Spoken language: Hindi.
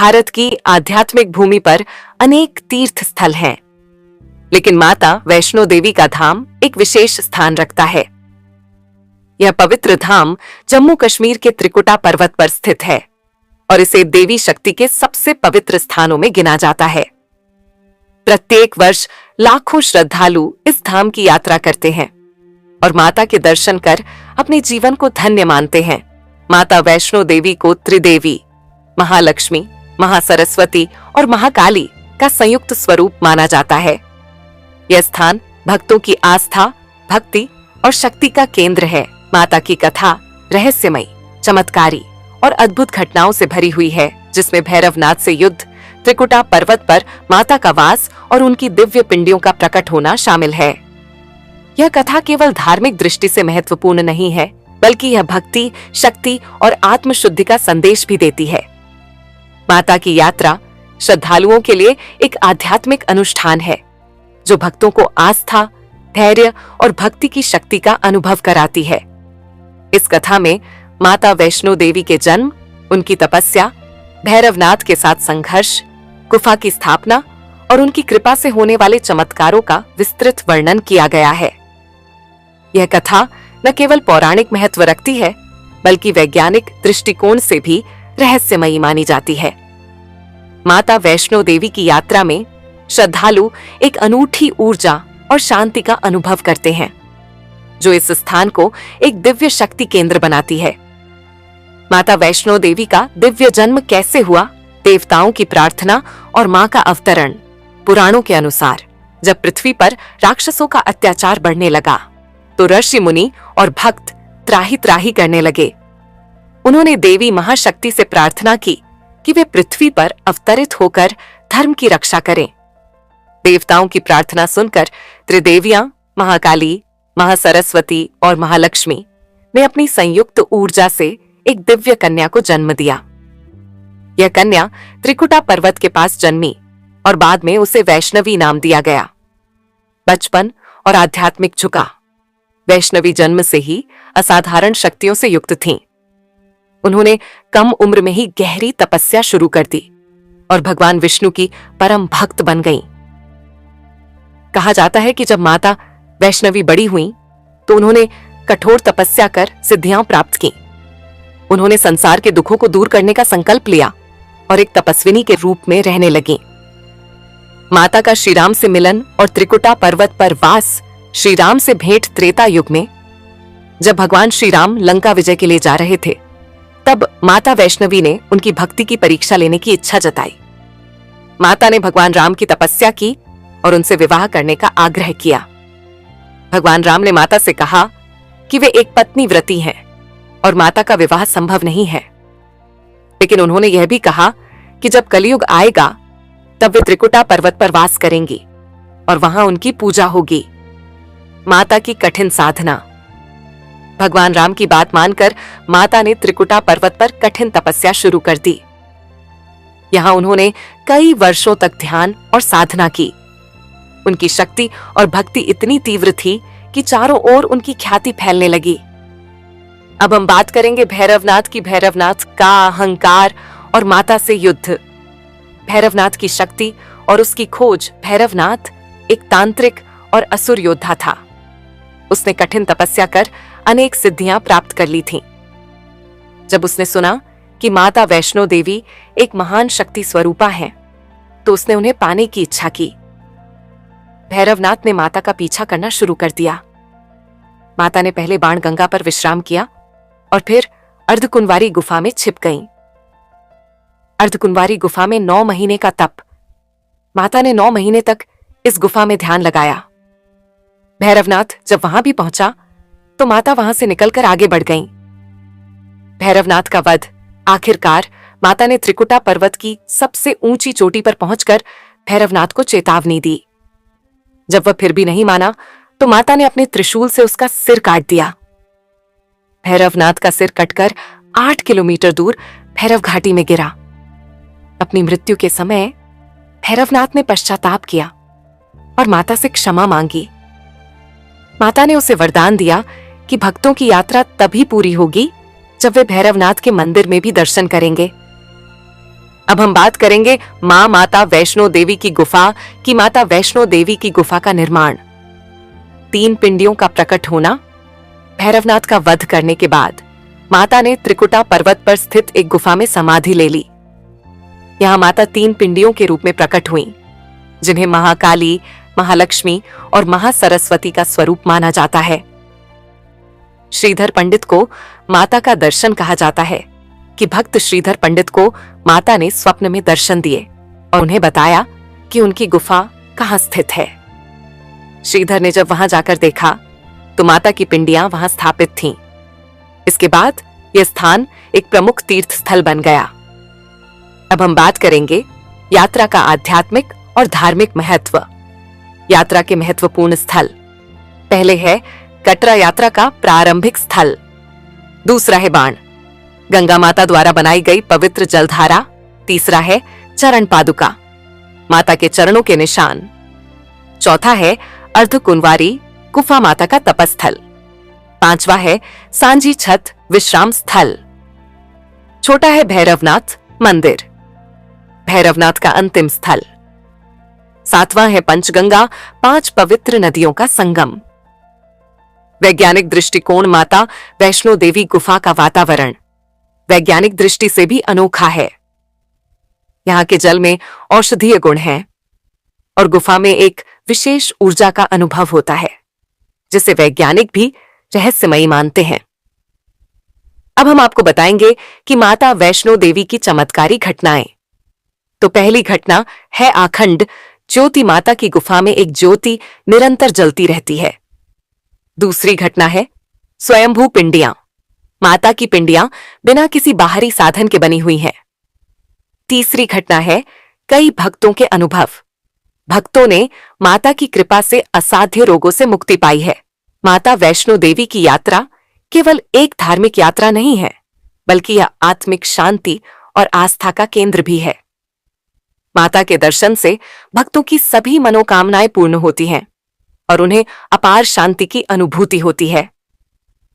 भारत की आध्यात्मिक भूमि पर अनेक तीर्थ स्थल हैं, लेकिन माता वैष्णो देवी का धाम एक विशेष स्थान रखता है। यह पवित्र धाम जम्मू कश्मीर के त्रिकुटा पर्वत पर स्थित है और इसे देवी शक्ति के सबसे पवित्र स्थानों में गिना जाता है। प्रत्येक वर्ष लाखों श्रद्धालु इस धाम की यात्रा करते हैं और माता के दर्शन कर अपने जीवन को धन्य मानते हैं। माता वैष्णो देवी को त्रिदेवी, महालक्ष्मी, महासरस्वती और महाकाली का संयुक्त स्वरूप माना जाता है। यह स्थान भक्तों की आस्था, भक्ति और शक्ति का केंद्र है। माता की कथा रहस्यमयी, चमत्कारी और अद्भुत घटनाओं से भरी हुई है, जिसमें भैरवनाथ से युद्ध, त्रिकुटा पर्वत पर माता का वास और उनकी दिव्य पिंडियों का प्रकट होना शामिल है। यह कथा केवल धार्मिक दृष्टि से महत्वपूर्ण नहीं है, बल्कि यह भक्ति, शक्ति और आत्मशुद्धि का संदेश भी देती है। माता की यात्रा श्रद्धालुओं के लिए एक आध्यात्मिक अनुष्ठान है, जो भक्तों को आस्था, धैर्य और भक्ति की शक्ति का अनुभव कराती है। इस कथा में माता वैष्णो देवी के जन्म, उनकी तपस्या, भैरवनाथ के साथ संघर्ष, गुफा की स्थापना और उनकी कृपा से होने वाले चमत्कारों का विस्तृत वर्णन किया गया है। यह कथा न केवल पौराणिक महत्व रखती है, बल्कि वैज्ञानिक दृष्टिकोण से भी रहस्यमयी मानी जाती है। माता वैष्णो देवी की यात्रा में श्रद्धालु एक अनूठी ऊर्जा और शांति का अनुभव करते हैं, जो इस स्थान को एक दिव्य शक्ति केंद्र बनाती है। माता वैष्णो देवी का दिव्य जन्म कैसे हुआ? देवताओं की प्रार्थना और मां का अवतरण। पुराणों के अनुसार जब पृथ्वी पर राक्षसों का अत्याचार बढ़ने लगा, तो ऋषि मुनि और भक्त त्राही त्राही करने लगे। उन्होंने देवी महाशक्ति से प्रार्थना की कि वे पृथ्वी पर अवतरित होकर धर्म की रक्षा करें। देवताओं की प्रार्थना सुनकर त्रिदेवियां, महाकाली, महासरस्वती और महालक्ष्मी ने अपनी संयुक्त ऊर्जा से एक दिव्य कन्या को जन्म दिया। यह कन्या त्रिकुटा पर्वत के पास जन्मी और बाद में उसे वैष्णवी नाम दिया गया। बचपन और आध्यात्मिक झुकाव। वैष्णवी जन्म से ही असाधारण शक्तियों से युक्त थीं। उन्होंने कम उम्र में ही गहरी तपस्या शुरू कर दी और भगवान विष्णु की परम भक्त बन गईं। कहा जाता है कि जब माता वैष्णवी बड़ी हुईं, तो उन्होंने कठोर तपस्या कर सिद्धियां प्राप्त की। उन्होंने संसार के दुखों को दूर करने का संकल्प लिया और एक तपस्विनी के रूप में रहने लगीं। माता का श्रीराम से मिलन और त्रिकुटा पर्वत पर वास, श्रीराम से भेंट त्रेता युग में, जब भगवान श्रीराम लंका विजय के लिए जा रहे थे, तब माता वैष्णवी ने उनकी भक्ति की परीक्षा लेने की इच्छा जताई। माता ने भगवान राम की तपस्या की और उनसे विवाह करने का आग्रह किया। भगवान राम ने माता से कहा कि वे एक पत्नी व्रती हैं और माता का विवाह संभव नहीं है, लेकिन उन्होंने यह भी कहा कि जब कलयुग आएगा, तब वे त्रिकुटा पर्वत पर वास करेंगी और वहां उनकी पूजा होगी। माता की कठिन साधना। भगवान राम की बात मानकर माता ने त्रिकुटा पर्वत पर कठिन तपस्या शुरू कर दी। यहां उन्होंने कई वर्षों तक ध्यान और साधना की। उनकी शक्ति और भक्ति इतनी तीव्र थी कि चारों ओर उनकी ख्याति फैलने लगी। अब हम बात करेंगे भैरवनाथ की। भैरवनाथ का अहंकार और माता से युद्ध। भैरवनाथ की शक्ति और उसकी खोज। भैरवनाथ एक तांत्रिक और असुर योद्धा था। उसने कठिन तपस्या कर अनेक सिद्धियां प्राप्त कर ली थीं। जब उसने सुना कि माता वैष्णो देवी एक महान शक्ति स्वरूपा हैं, तो उसने उन्हें पाने की इच्छा की। भैरवनाथ ने माता का पीछा करना शुरू कर दिया। माता ने पहले बाणगंगा पर विश्राम किया और फिर अर्धकुंवारी गुफा में छिप गईं। अर्धकुंवारी गुफा में 9 महीने का तप। माता ने 9 महीने तक इस गुफा में ध्यान लगाया। भैरवनाथ जब वहां भी पहुंचा, तो माता वहां से निकलकर आगे बढ़ गईं। भैरवनाथ का वध। आखिरकार माता ने त्रिकुटा पर्वत की सबसे ऊंची चोटी पर पहुंचकर भैरवनाथ को चेतावनी दी। जब वह फिर भी नहीं माना, तो माता ने अपने त्रिशूल से उसका सिर काट दिया। भैरवनाथ का सिर कटकर 8 किलोमीटर दूर भैरव घाटी में गिरा। अपनी मृत्यु के समय भैरवनाथ ने पश्चाताप किया और माता से क्षमा मांगी। माता ने उसे वरदान दिया कि भक्तों की यात्रा तभी पूरी होगी जब वे भैरवनाथ के मंदिर में भी दर्शन करेंगे। अब हम बात करेंगे माता वैष्णो देवी की गुफा की। माता वैष्णो देवी की गुफा का निर्माण। 3 पिंडियों का प्रकट होना। भैरवनाथ का वध करने के बाद माता ने त्रिकुटा पर्वत पर स्थित एक गुफा में समाधि ले ली। यहां माता 3 पिंडियों के रूप में प्रकट हुई, जिन्हें महाकाली, महालक्ष्मी और महासरस्वती का स्वरूप माना जाता है। श्रीधर पंडित को माता का दर्शन कहा जाता है कि भक्त श्रीधर पंडित को माता ने स्वप्न में दर्शन दिए और उन्हें बताया कि उनकी गुफा कहां स्थित है। श्रीधर ने जब वहां जाकर देखा तो माता की पिंडियां वहां स्थापित थीं। इसके बाद यह स्थान एक प्रमुख तीर्थ स्थल बन गया। अब हम बात करेंगे यात्रा का आध्यात्मिक और धार्मिक महत्व। यात्रा के महत्वपूर्ण स्थल। पहले है कटरा यात्रा का प्रारंभिक स्थल। दूसरा है बाण, गंगा माता द्वारा बनाई गई पवित्र जलधारा। तीसरा है चरण पादुका, माता के चरणों के निशान। चौथा है अर्धकुंवारी गुफा, माता का तपस्थल। पांचवा है सांझी छत विश्राम स्थल। छोटा है भैरवनाथ मंदिर, भैरवनाथ का अंतिम स्थल। सातवां है पंचगंगा, 5 पवित्र नदियों का संगम। वैज्ञानिक दृष्टिकोण। माता वैष्णो देवी गुफा का वातावरण वैज्ञानिक दृष्टि से भी अनोखा है। यहां के जल में औषधीय गुण हैं और गुफा में एक विशेष ऊर्जा का अनुभव होता है, जिसे वैज्ञानिक भी रहस्यमयी मानते हैं। अब हम आपको बताएंगे कि माता वैष्णो देवी की चमत्कारी घटनाएं। तो पहली घटना है आखंड ज्योति। माता की गुफा में एक ज्योति निरंतर जलती रहती है। दूसरी घटना है स्वयंभू पिंडियां। माता की पिंडियां बिना किसी बाहरी साधन के बनी हुई हैं। तीसरी घटना है कई भक्तों के अनुभव। भक्तों ने माता की कृपा से असाध्य रोगों से मुक्ति पाई है। माता वैष्णो देवी की यात्रा केवल एक धार्मिक यात्रा नहीं है, बल्कि यह आत्मिक शांति और आस्था का केंद्र भी है। माता के दर्शन से भक्तों की सभी मनोकामनाएं पूर्ण होती हैं और उन्हें अपार शांति की अनुभूति होती है।